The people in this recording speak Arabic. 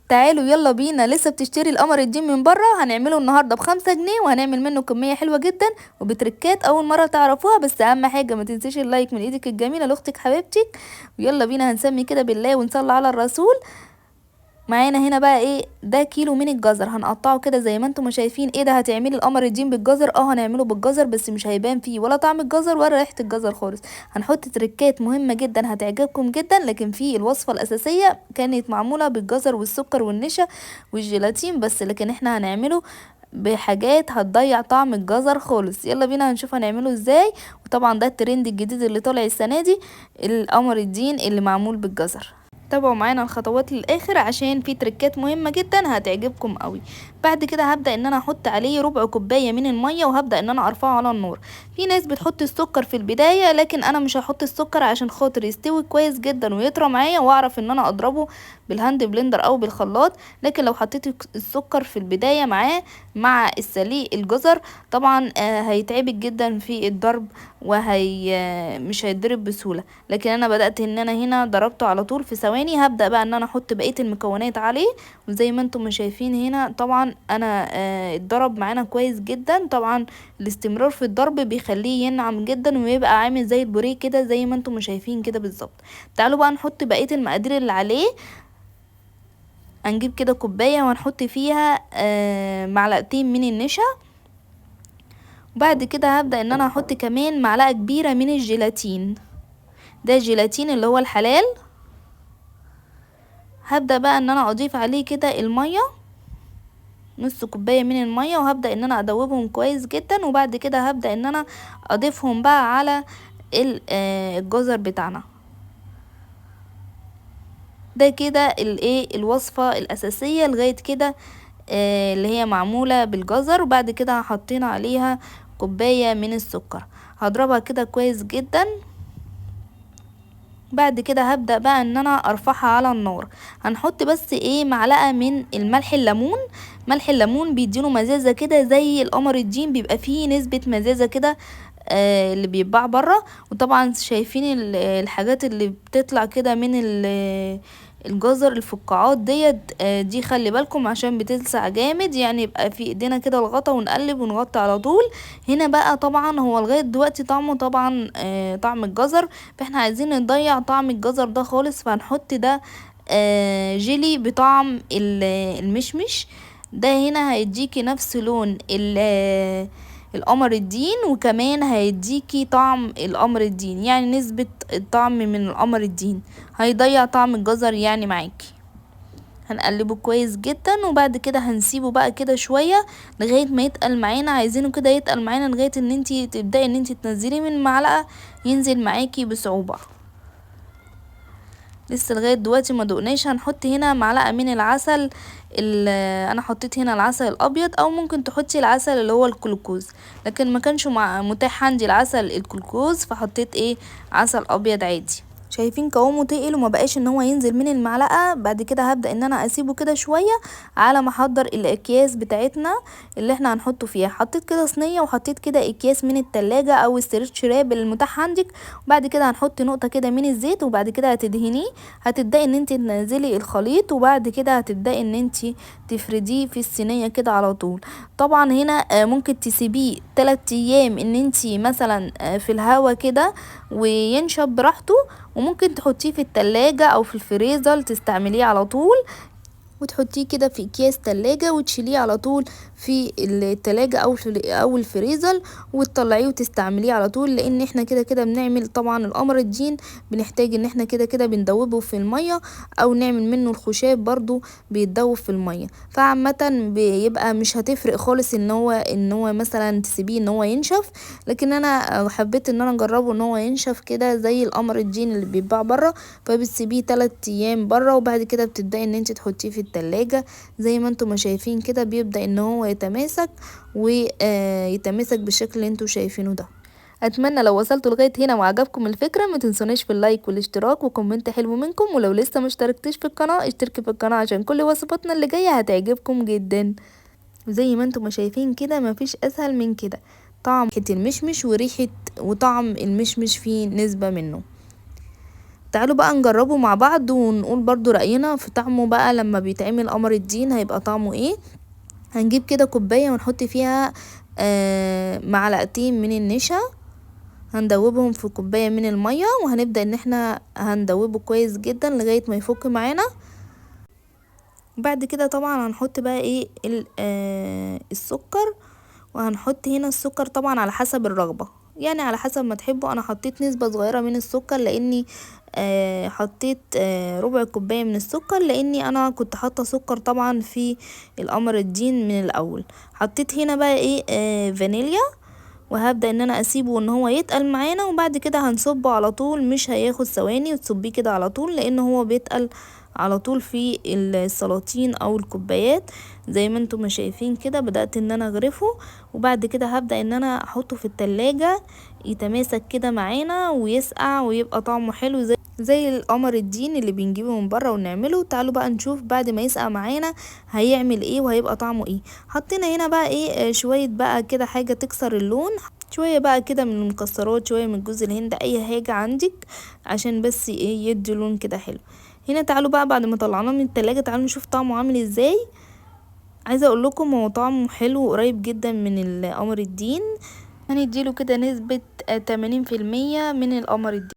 تعالوا يلا بينا، لسه بتشتري القمر الدين من بره، هنعمله النهارده ب5 جنيه وهنعمل منه كميه حلوه جدا وبتركات اول مره تعرفوها. بس اهم حاجه ما تنسيش اللايك من ايدك الجميله لاختك حبيبتك. ويلا بينا هنسمي كده بالله ونصلي على الرسول. معانا هنا بقى ايه؟ ده كيلو من الجزر، هنقطعه كده زي ما انتم ما شايفين. ايه ده؟ هتعملي القمر الدين بالجزر؟ هنعمله بالجزر، بس مش هيبان فيه ولا طعم الجزر ولا ريحه الجزر خالص. هنحط تريكات مهمه جدا هتعجبكم جدا، لكن في الوصفه الاساسيه كانت معموله بالجزر والسكر والنشا والجيلاتين بس، لكن احنا هنعمله بحاجات هتضيع طعم الجزر خالص. يلا بينا هنشوف هنعمله ازاي. وطبعا ده الترند الجديد اللي طالع السنه دي، القمر الدين اللي معمول بالجزر. تابعوا معانا الخطوات للاخر عشان في تريكات مهمة جدا هتعجبكم قوي. بعد كده هبدأ ان انا احط عليه ربع كوباية من المية، وهبدأ ان انا ارفعه على النار. في ناس بتحط السكر في البداية، لكن انا مش هحط السكر عشان خاطر يستوي كويس جدا ويطرى معايا واعرف ان انا اضربه بالهاند بلندر او بالخلاط. لكن لو حطيت السكر في البداية معاه مع السليق الجزر، طبعا هيتعبك جدا في الضرب، وهي مش هيتضرب بسهولة. لكن انا بدأت ان انا هنا ضربته على طول في ثواني. هبدأ بقى ان انا احط بقية المكونات عليه، وزي ما انتم شايفين هنا طبعا انا اتضرب معانا كويس جدا. طبعا الاستمرار في الضرب بيخليه ينعم جدا ويبقى عامل زي البوريه كده زي ما انتم شايفين كده بالظبط. تعالوا بقى نحط بقية المقادير اللي عليه. هنجيب كده كوباية وهنحط فيها معلقتين من النشا. وبعد كده هبدأ ان انا احط كمان معلقة كبيرة من الجيلاتين، ده جيلاتين اللي هو الحلال. هبدأ بقى ان انا اضيف عليه كده المية، نص كوباية من المية، وهبدأ ان انا ادوبهم كويس جدا. وبعد كده هبدأ ان انا اضيفهم بقى على الجزر بتاعنا. ده كده الايه الوصفة الاساسية لغاية كده اللي هي معمولة بالجزر. وبعد كده حطينا عليها كوباية من السكر، هضربها كده كويس جدا. بعد كده هبدأ بقى ان انا ارفعها على النار. هنحط بس ايه معلقة من الملح الليمون. ملح الليمون بيديله مزازة كده زي القمر الدين، بيبقى فيه نسبة مزازة كده اللي بيتباع بره. وطبعا شايفين الحاجات اللي بتطلع كده من الجزر، الفقاعات ديت دي خلي بالكم عشان بتلسع جامد، يعني يبقى في ايدينا كده الغطا ونقلب ونغطي على طول. هنا بقى طبعا هو لغاية دلوقتي طعمه طبعا طعم الجزر، فاحنا عايزين نضيع طعم الجزر ده خالص. فهنحط ده جيلي بطعم المشمش. ده هنا هيديكي نفس لون القمر الدين، وكمان هيديكي طعم القمر الدين، يعني نسبة الطعم من القمر الدين هيضيع طعم الجزر يعني معاكي. هنقلبه كويس جدا، وبعد كده هنسيبه بقى كده شوية لغاية ما يتقل معانا. عايزينه كده يتقل معانا لغاية ان انتي تبدأي ان انتي تنزلي من المعلقة ينزل معاكي بصعوبة. لسه لغايه دلوقتي ما دقناش. هنحط هنا معلقه من العسل. انا حطيت هنا العسل الابيض، او ممكن تحطي العسل اللي هو الكلوكوز، لكن ما كانش متاح عندي العسل الكلوكوز فحطيت ايه عسل ابيض عادي. شايفين قوامه تقل وما بقاش ان هو ينزل من المعلقه. بعد كده هبدا ان انا اسيبه كده شويه على ما احضر الاكياس بتاعتنا اللي احنا هنحطه فيها. حطيت كده صينيه وحطيت كده اكياس من التلاجة او الستريتش راب المتاح عندك. وبعد كده هنحط نقطه كده من الزيت، وبعد كده هتدهنيه. هتبداي ان انت تنزلي الخليط، وبعد كده هتبداي ان انت تفرديه في الصينيه كده على طول. طبعا هنا ممكن تسيبيه 3 ايام ان انت مثلا في الهوا كده وينشف براحته، وممكن تحطيه في التلاجة او في الفريزر تستعمليه على طول، وتحطيه كده في اكياس تلاجة وتشيليه على طول في التلاجة او الفريزر وتطلعيه وتستعمليه على طول. لان احنا كده كده بنعمل طبعا القمر الدين بنحتاج ان احنا كده كده بندوبه في المية، او نعمل منه الخشاب برضو بيتدوب في المية. فعامة بيبقى مش هتفرق خالص ان هو مثلا تسيبيه ان هو ينشف. لكن انا حبيت ان انا اجربه ان هو ينشف كده زي القمر الدين اللي بيتباع بره. فبتسيبيه 3 ايام بره، وبعد كده بتبداي ان انت تحطيه في التلاجة زي ما انتم ما شايفين كده. بيبدأ ان هو يتماسك ويتماسك بالشكل اللي انتم شايفينه ده. اتمنى لو وصلتوا لغايه هنا وعجبكم الفكره ما تنسونيش في اللايك والاشتراك وكومنت حلو منكم. ولو لسه ما اشتركتش في القناه اشتركي في القناه عشان كل وصفاتنا اللي جايه هتعجبكم جدا. وزي ما انتم ما شايفين كده مفيش اسهل من كده، طعم ريحه المشمش وطعم المشمش فيه نسبه منه. تعالوا بقى نجربه مع بعض ونقول برضو رأينا في طعمه بقى لما بيتعمل قمر الدين هيبقى طعمه ايه. هنجيب كده كوباية ونحط فيها معلقتين من النشا، هندوبهم في كوباية من المية، وهنبدأ ان احنا هندوبه كويس جدا لغاية ما يفك معانا. بعد كده طبعا هنحط بقى ايه السكر، وهنحط هنا السكر طبعا على حسب الرغبة، يعني على حسب ما تحبوا. انا حطيت نسبة صغيرة من السكر لاني حطيت ربع كوباية من السكر، لاني انا كنت حاطة سكر طبعا في القمر الدين من الاول. حطيت هنا بقى ايه فانيليا، وهبدأ ان انا اسيبه ان هو يتقل معانا، وبعد كده هنصبه على طول، مش هياخد ثواني وتصبيه كده على طول، لان هو بيتقل على طول في السلاطين او الكوبايات. زي ما انتم ما شايفين كده بدأت ان انا اغرفه، وبعد كده هبدأ ان انا احطه في التلاجة يتماسك كده معانا ويسقع ويبقى طعمه حلو زي القمر الدين اللي بنجيبه من بره ونعمله. تعالوا بقى نشوف بعد ما يسقع معانا هيعمل ايه وهيبقى طعمه ايه. حطينا هنا بقى ايه شوية بقى كده حاجة تكسر اللون، شوية بقى كده من المكسرات، شوية من جوز الهند، اي حاجة عندك عشان بس ايه يدي لون كده حلو. هنا تعالوا بقى بعد ما طلعناه من التلاجة تعالوا نشوف طعمه عامل ازاي. عايزة اقول لكم هو طعمه حلو وقريب جدا من القمر الدين، هنديله كده نسبة 80% من القمر الدين.